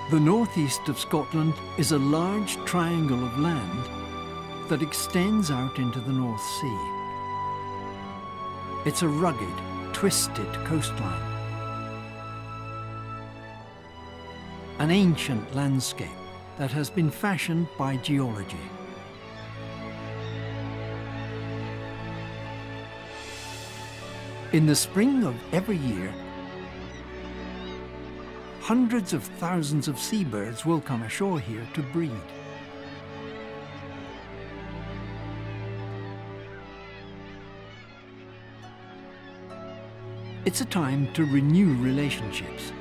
The northeast of Scotland is a large triangle of land that extends out into the North Sea. It's a rugged, twisted coastline. An ancient landscape that has been fashioned by geology. In the spring of every year, hundreds of thousands of seabirds will come ashore here to breed. It's a time to renew relationships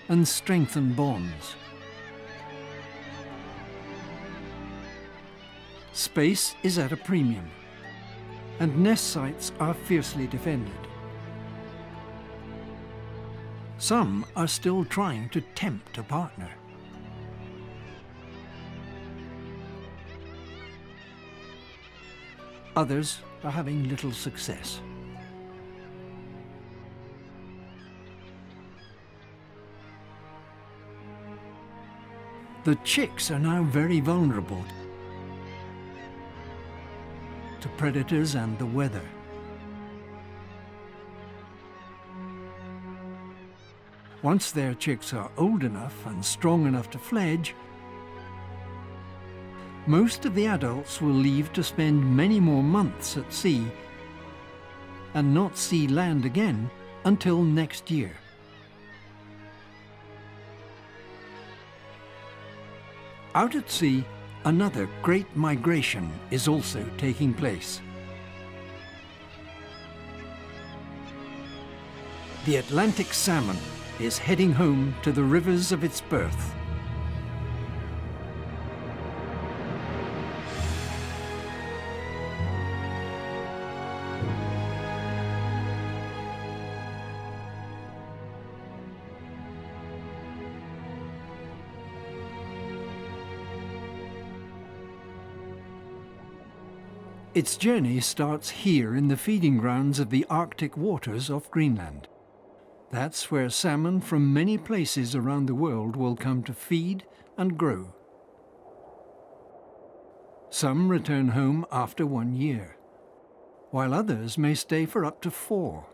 and strengthen bonds. Space is at a premium, and nest sites are fiercely defended. Some are still trying to tempt a partner. Others are having little success. The chicks are now very vulnerable to predators and the weather. Once their chicks are old enough and strong enough to fledge, most of the adults will leave to spend many more months at sea and not see land again until next year. Out at sea, another great migration is also taking place. The Atlantic salmon is heading home to the rivers of its birth. Its journey starts here in the feeding grounds of the Arctic waters off Greenland. That's where salmon from many places around the world will come to feed and grow. Some return home after 1 year, while others may stay for up to 4.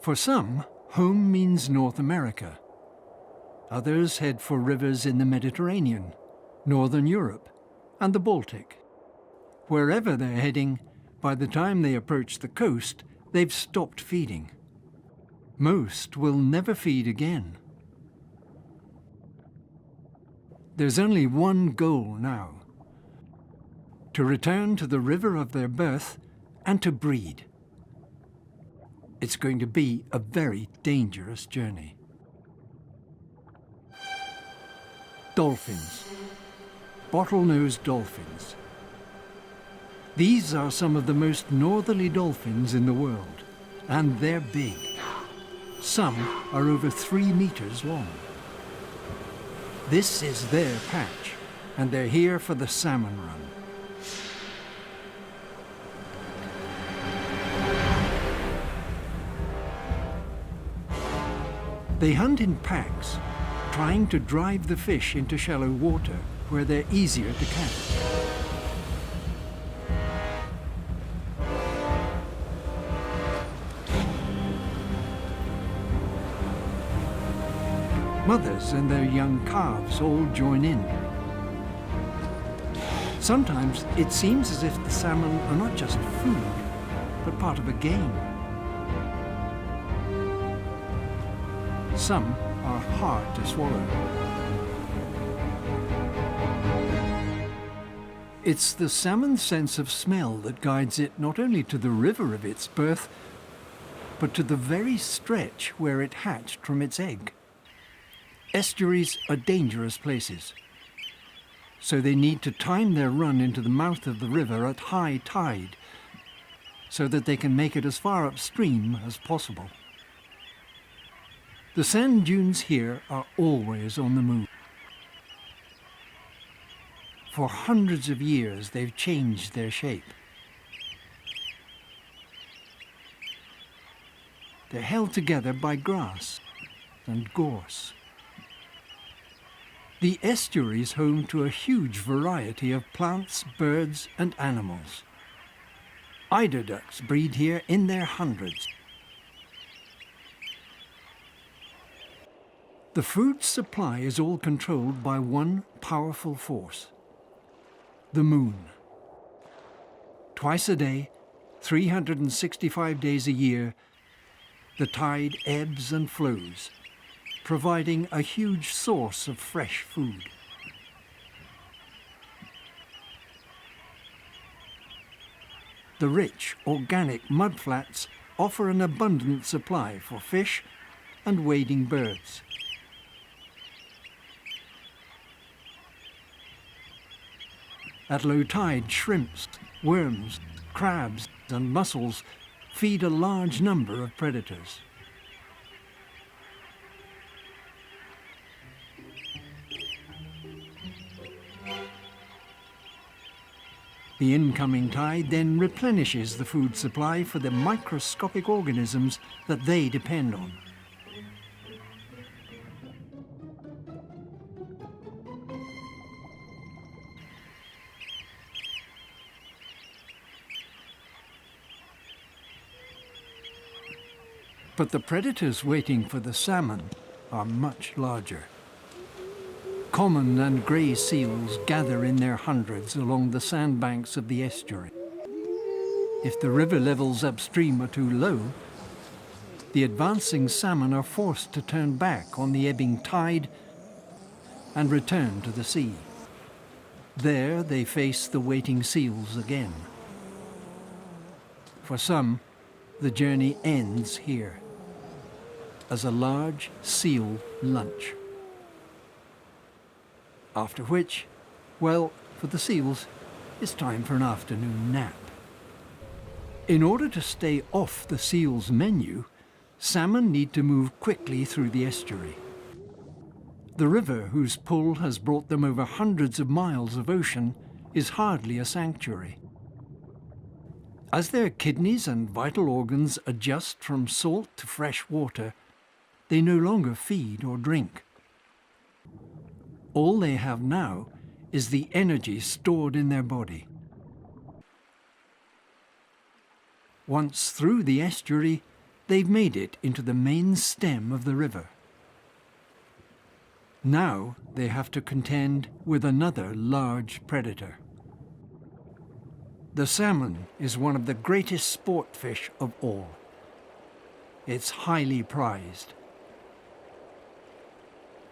For some, home means North America. Others head for rivers in the Mediterranean, Northern Europe, and the Baltic. Wherever they're heading, by the time they approach the coast, they've stopped feeding. Most will never feed again. There's only one goal now: to return to the river of their birth and to breed. It's going to be a very dangerous journey. Dolphins. Bottlenose dolphins. These are some of the most northerly dolphins in the world, and they're big. Some are over 3 meters long. This is their patch, and they're here for the salmon run. They hunt in packs, trying to drive the fish into shallow water where they're easier to catch. Mothers and their young calves all join in. Sometimes it seems as if the salmon are not just food, but part of a game. Some are hard to swallow. It's the salmon's sense of smell that guides it not only to the river of its birth, but to the very stretch where it hatched from its egg. Estuaries are dangerous places, so they need to time their run into the mouth of the river at high tide so that they can make it as far upstream as possible. The sand dunes here are always on the move. For hundreds of years, they've changed their shape. They're held together by grass, and gorse. The estuary is home to a huge variety of plants, birds and animals. Eider ducks breed here in their hundreds. The food supply is all controlled by one powerful force: the moon. Twice a day, 365 days a year, the tide ebbs and flows, providing a huge source of fresh food. The rich, organic mudflats offer an abundant supply for fish and wading birds. At low tide, shrimps, worms, crabs and mussels feed a large number of predators. The incoming tide then replenishes the food supply for the microscopic organisms that they depend on. But the predators waiting for the salmon are much larger. Common and grey seals gather in their hundreds along the sandbanks of the estuary. If the river levels upstream are too low, the advancing salmon are forced to turn back on the ebbing tide and return to the sea. There they face the waiting seals again. For some, the journey ends here, as a large seal lunch. After which, well, for the seals, it's time for an afternoon nap. In order to stay off the seals' menu, salmon need to move quickly through the estuary. The river, whose pull has brought them over hundreds of miles of ocean, is hardly a sanctuary. As their kidneys and vital organs adjust from salt to fresh water, they no longer feed or drink. All they have now is the energy stored in their body. Once through the estuary, they've made it into the main stem of the river. Now they have to contend with another large predator. The salmon is one of the greatest sport fish of all. It's highly prized.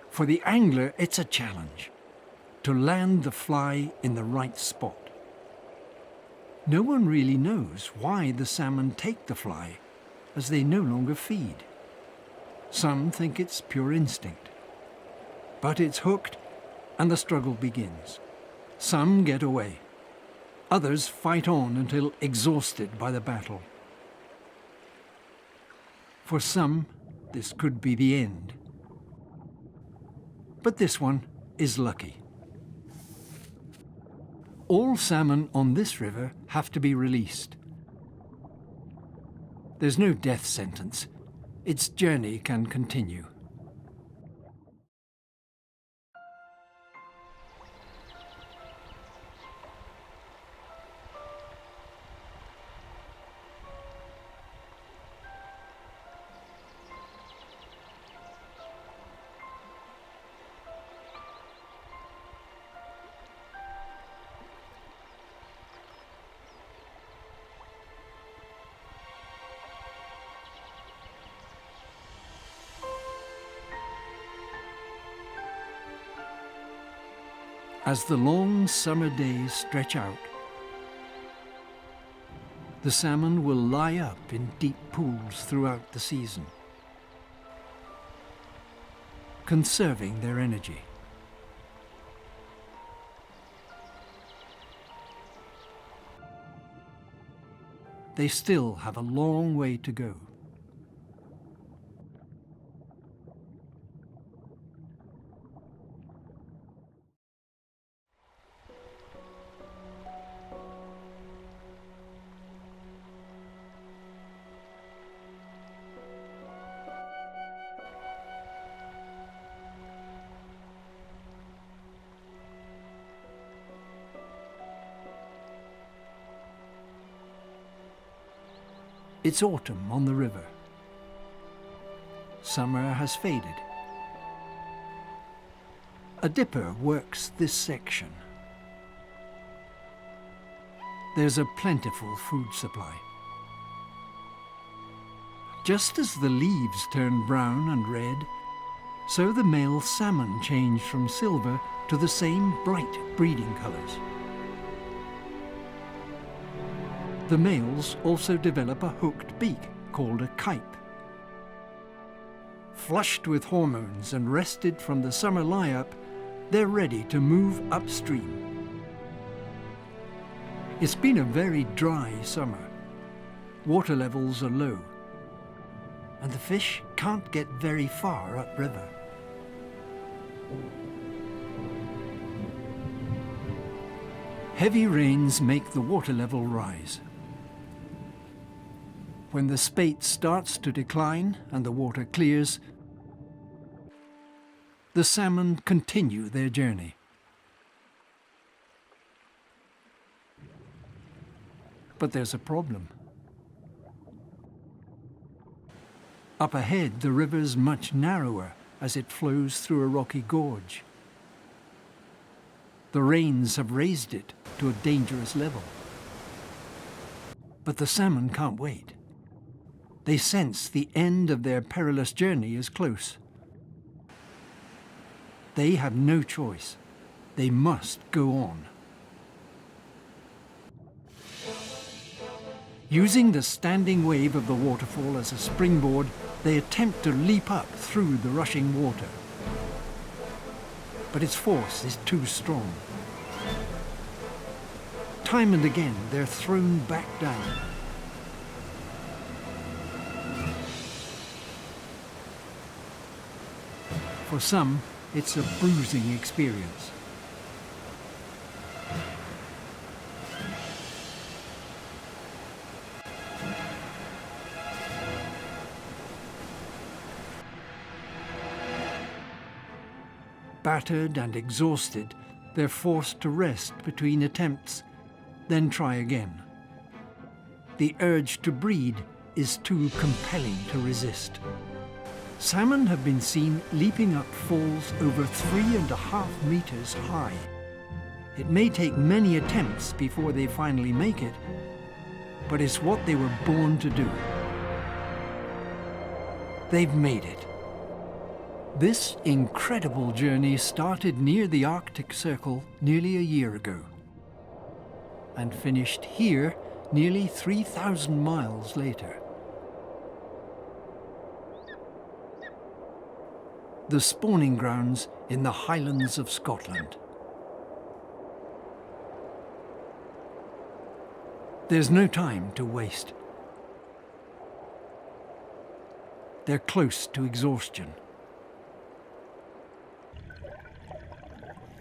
For the angler, it's a challenge to land the fly in the right spot. No one really knows why the salmon take the fly, as they no longer feed. Some think it's pure instinct. But it's hooked, and the struggle begins. Some get away. Others fight on until exhausted by the battle. For some, this could be the end. But this one is lucky. All salmon on this river have to be released. There's no death sentence. Its journey can continue. As the long summer days stretch out, the salmon will lie up in deep pools throughout the season, conserving their energy. They still have a long way to go. It's autumn on the river. Summer has faded. A dipper works this section. There's a plentiful food supply. Just as the leaves turn brown and red, so the male salmon change from silver to the same bright breeding colours. The males also develop a hooked beak called a kype. Flushed with hormones and rested from the summer lie-up, they're ready to move upstream. It's been a very dry summer. Water levels are low, and the fish can't get very far upriver. Heavy rains make the water level rise. When the spate starts to decline and the water clears, the salmon continue their journey. But there's a problem. Up ahead, the river's much narrower as it flows through a rocky gorge. The rains have raised it to a dangerous level. But the salmon can't wait. They sense the end of their perilous journey is close. They have no choice. They must go on. Using the standing wave of the waterfall as a springboard, they attempt to leap up through the rushing water. But its force is too strong. Time and again, they're thrown back down. For some, it's a bruising experience. Battered and exhausted, they're forced to rest between attempts, then try again. The urge to breed is too compelling to resist. Salmon have been seen leaping up falls over 3.5 meters high. It may take many attempts before they finally make it, but it's what they were born to do. They've made it. This incredible journey started near the Arctic Circle nearly a year ago, and finished here nearly 3,000 miles later. The spawning grounds in the Highlands of Scotland. There's no time to waste. They're close to exhaustion.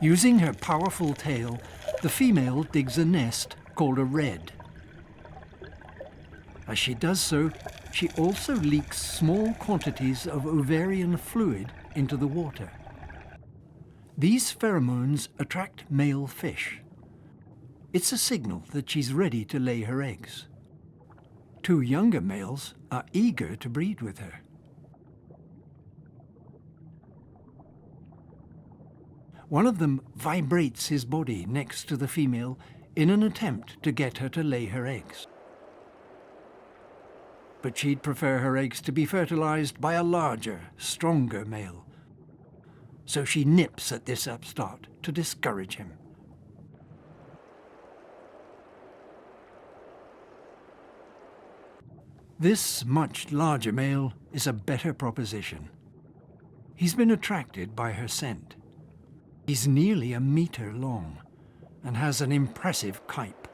Using her powerful tail, the female digs a nest called a redd. As she does so, she also leaks small quantities of ovarian fluid into the water. These pheromones attract male fish. It's a signal that she's ready to lay her eggs. Two younger males are eager to breed with her. One of them vibrates his body next to the female in an attempt to get her to lay her eggs. But she'd prefer her eggs to be fertilized by a larger, stronger male. So she nips at this upstart to discourage him. This much larger male is a better proposition. He's been attracted by her scent. He's nearly 1 meter long and has an impressive kype.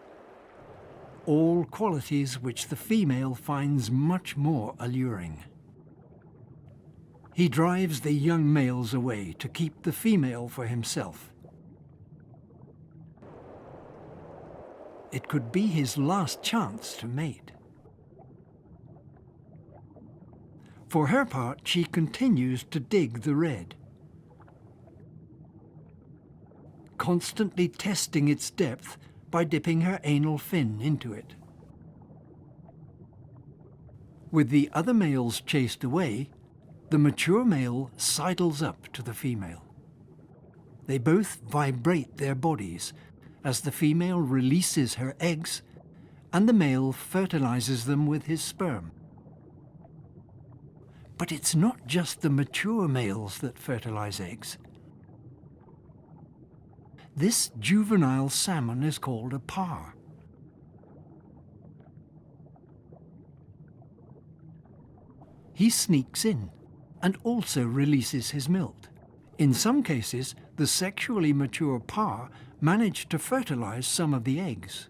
All qualities which the female finds much more alluring. He drives the young males away to keep the female for himself. It could be his last chance to mate. For her part, she continues to dig the redd, constantly testing its depth by dipping her anal fin into it. With the other males chased away, the mature male sidles up to the female. They both vibrate their bodies as the female releases her eggs and the male fertilizes them with his sperm. But it's not just the mature males that fertilize eggs. This juvenile salmon is called a parr. He sneaks in and also releases his milt. In some cases, the sexually mature parr managed to fertilize some of the eggs.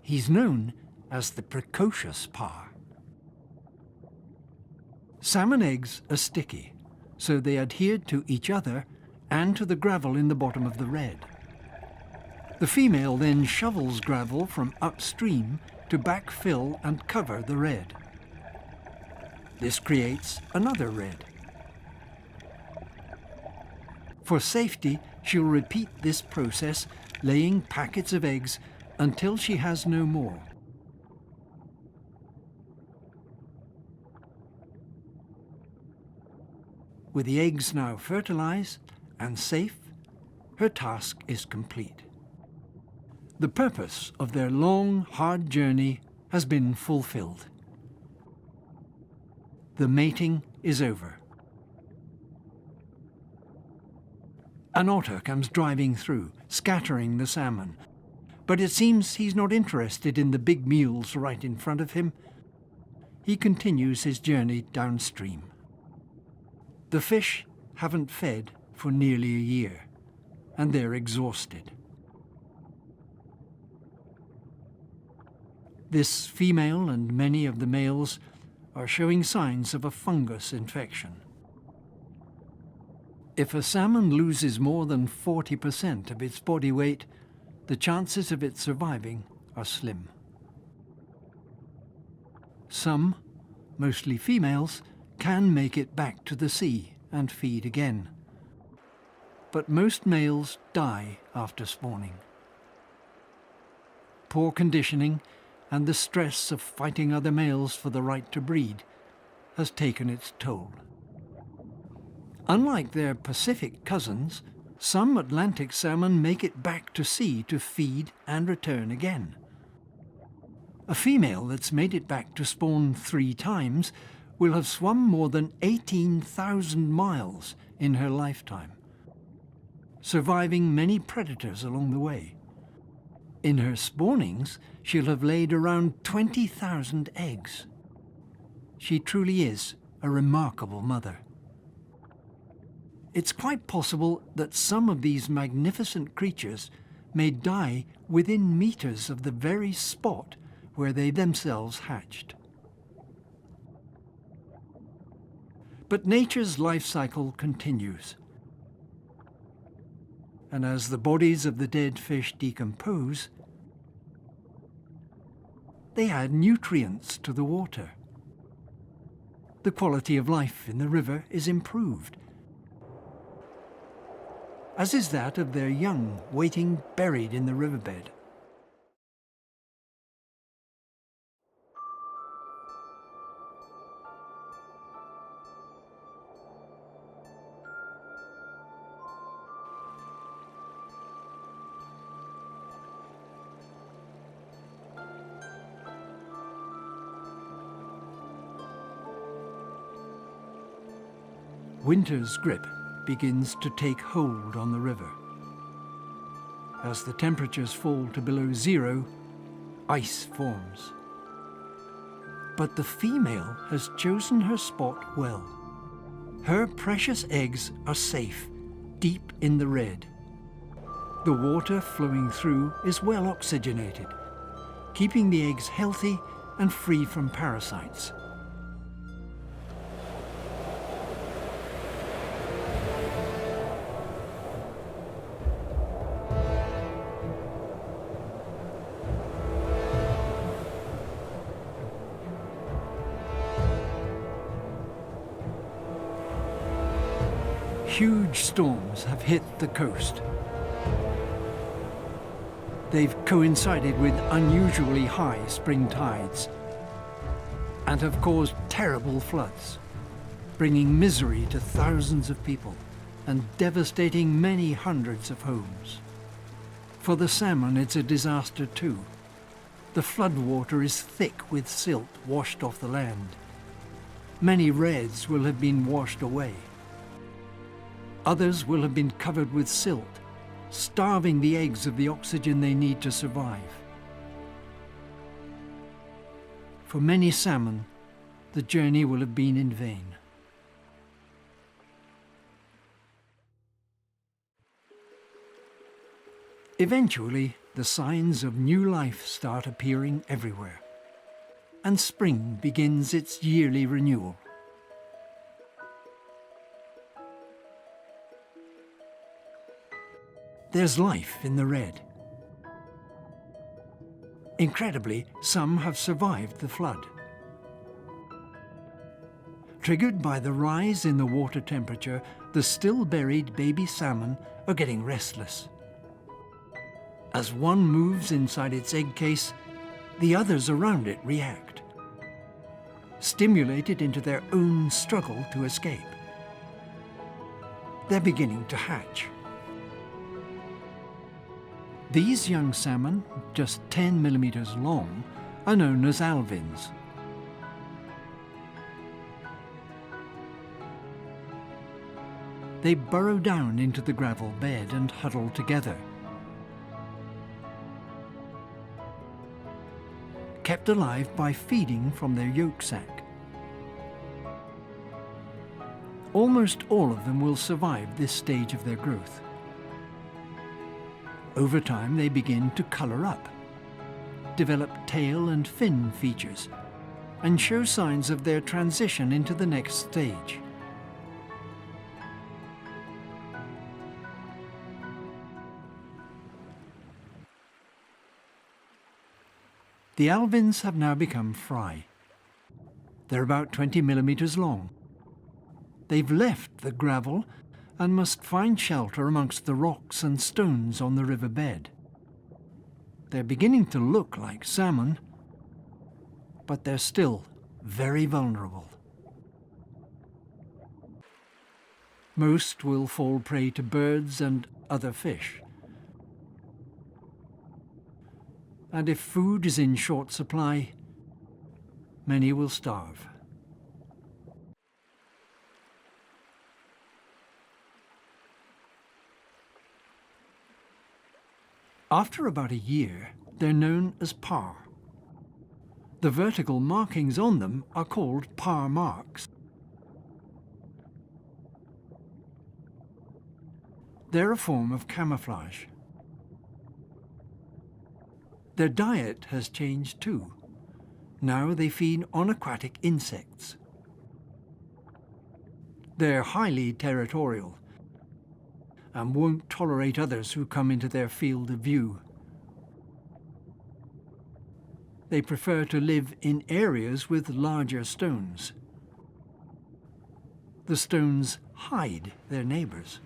He's known as the precocious parr. Salmon eggs are sticky, so they adhere to each other and to the gravel in the bottom of the red. The female then shovels gravel from upstream to backfill and cover the red. This creates another red. For safety, she'll repeat this process, laying packets of eggs until she has no more. With the eggs now fertilized and safe, her task is complete. The purpose of their long, hard journey has been fulfilled. The mating is over. An otter comes driving through, scattering the salmon, but it seems he's not interested in the big meals right in front of him. He continues his journey downstream. The fish haven't fed for nearly a year, and they're exhausted. This female and many of the males are showing signs of a fungus infection. If a salmon loses more than 40% of its body weight, the chances of it surviving are slim. Some, mostly females, can make it back to the sea and feed again. But most males die after spawning. Poor conditioning and the stress of fighting other males for the right to breed has taken its toll. Unlike their Pacific cousins, some Atlantic salmon make it back to sea to feed and return again. A female that's made it back to spawn 3 times will have swum more than 18,000 miles in her lifetime, surviving many predators along the way. In her spawnings, she'll have laid around 20,000 eggs. She truly is a remarkable mother. It's quite possible that some of these magnificent creatures may die within meters of the very spot where they themselves hatched. But nature's life cycle continues. And as the bodies of the dead fish decompose, they add nutrients to the water. The quality of life in the river is improved, as is that of their young waiting buried in the riverbed. Winter's grip begins to take hold on the river. As the temperatures fall to below 0, ice forms. But the female has chosen her spot well. Her precious eggs are safe, deep in the red. The water flowing through is well oxygenated, keeping the eggs healthy and free from parasites. Huge storms have hit the coast. They've coincided with unusually high spring tides. and have caused terrible floods, bringing misery to thousands of people and devastating many hundreds of homes. For the salmon, it's a disaster too. The floodwater is thick with silt washed off the land. Many redds will have been washed away. Others will have been covered with silt, starving the eggs of the oxygen they need to survive. For many salmon, the journey will have been in vain. Eventually, the signs of new life start appearing everywhere, and spring begins its yearly renewal. There's life in the red. Incredibly, some have survived the flood. Triggered by the rise in the water temperature, the still buried baby salmon are getting restless. As one moves inside its egg case, the others around it react, stimulated into their own struggle to escape. They're beginning to hatch. These young salmon, just 10 millimeters long, are known as alevins. They burrow down into the gravel bed and huddle together. Kept alive by feeding from their yolk sac. Almost all of them will survive this stage of their growth. Over time, they begin to color up, develop tail and fin features, and show signs of their transition into the next stage. The alevins have now become fry. They're about 20 millimeters long. They've left the gravel and must find shelter amongst the rocks and stones on the river bed. They're beginning to look like salmon, but they're still very vulnerable. Most will fall prey to birds and other fish. And if food is in short supply, many will starve. After about a year, they're known as parr. The vertical markings on them are called parr marks. They're a form of camouflage. Their diet has changed too. Now they feed on aquatic insects. They're highly territorial and won't tolerate others who come into their field of view. They prefer to live in areas with larger stones. The stones hide their neighbors.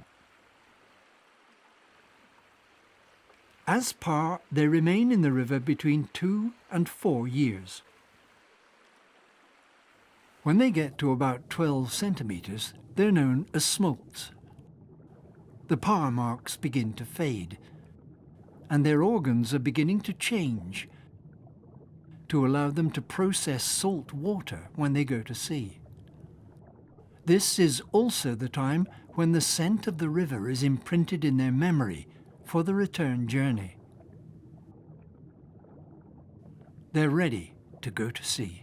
As parr, they remain in the river between 2 and 4 years. When they get to about 12 centimeters, they're known as smolts. The parr marks begin to fade, and their organs are beginning to change to allow them to process salt water when they go to sea. This is also the time when the scent of the river is imprinted in their memory for the return journey. They're ready to go to sea.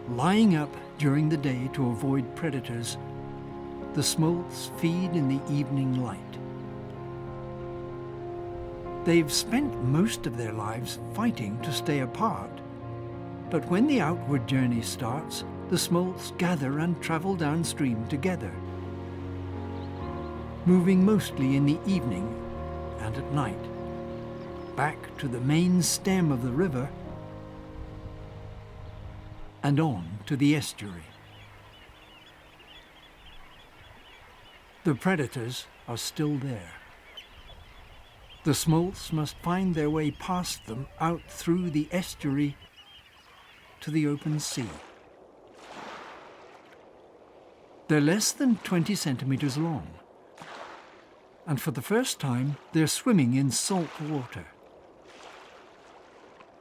Lying up during the day to avoid predators, the smolts feed in the evening light. They've spent most of their lives fighting to stay apart, but when the outward journey starts, the smolts gather and travel downstream together, moving mostly in the evening and at night, back to the main stem of the river and on to the estuary. The predators are still there. The smolts must find their way past them out through the estuary to the open sea. They're less than 20 centimeters long, and for the first time they're swimming in salt water.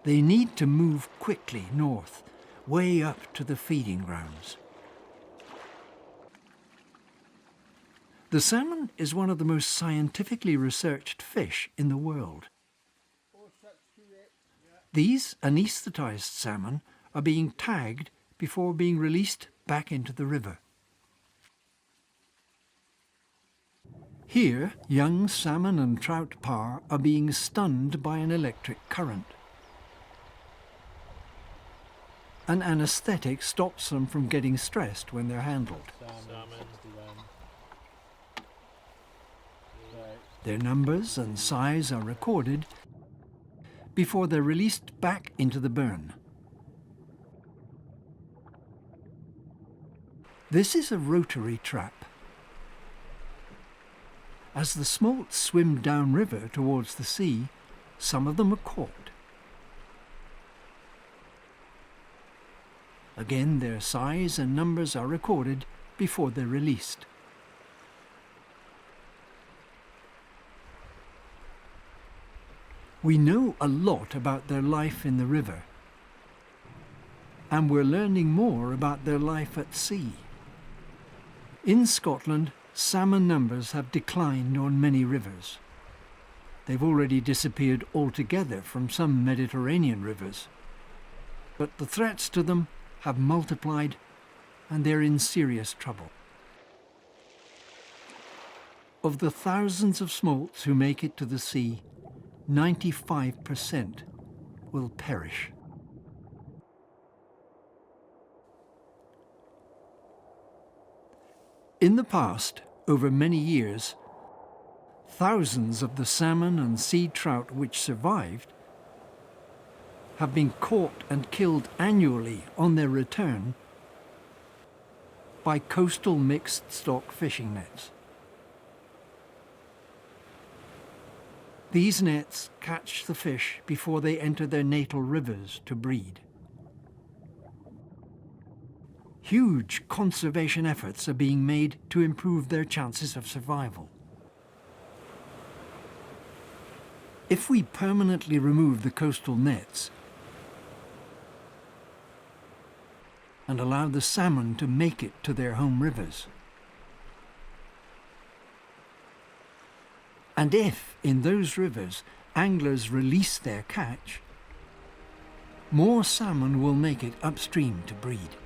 They need to move quickly north, way up to the feeding grounds. The salmon is one of the most scientifically researched fish in the world. These anaesthetized salmon are being tagged before being released back into the river. Here, young salmon and trout parr are being stunned by an electric current. An anesthetic stops them from getting stressed when they're handled. Their numbers and size are recorded before they're released back into the burn. This is a rotary trap. As the smolts swim downriver towards the sea, some of them are caught. Again, their size and numbers are recorded before they're released. We know a lot about their life in the river, and we're learning more about their life at sea. In Scotland, salmon numbers have declined on many rivers. They've already disappeared altogether from some Mediterranean rivers, but the threats to them have multiplied, and they're in serious trouble. Of the thousands of smolts who make it to the sea, 95% will perish. In the past, over many years, thousands of the salmon and sea trout which survived have been caught and killed annually on their return by coastal mixed stock fishing nets. These nets catch the fish before they enter their natal rivers to breed. Huge conservation efforts are being made to improve their chances of survival. If we permanently remove the coastal nets and allow the salmon to make it to their home rivers, and if, in those rivers, anglers release their catch, more salmon will make it upstream to breed.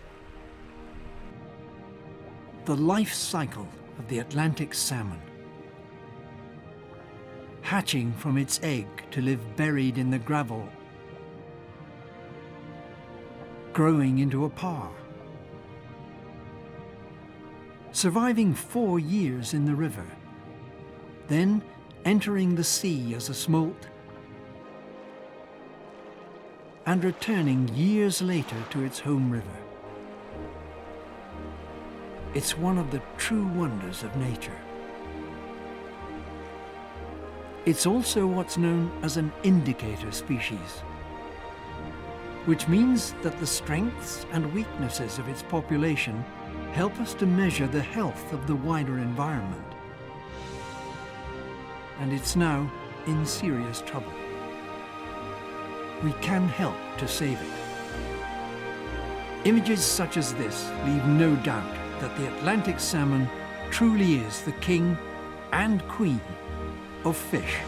The life cycle of the Atlantic salmon, hatching from its egg to live buried in the gravel, growing into a parr, surviving 4 years in the river, then entering the sea as a smolt, and returning years later to its home river. It's one of the true wonders of nature. It's also what's known as an indicator species, which means that the strengths and weaknesses of its population help us to measure the health of the wider environment. And it's now in serious trouble. We can help to save it. Images such as this leave no doubt that the Atlantic salmon truly is the king and queen of fish.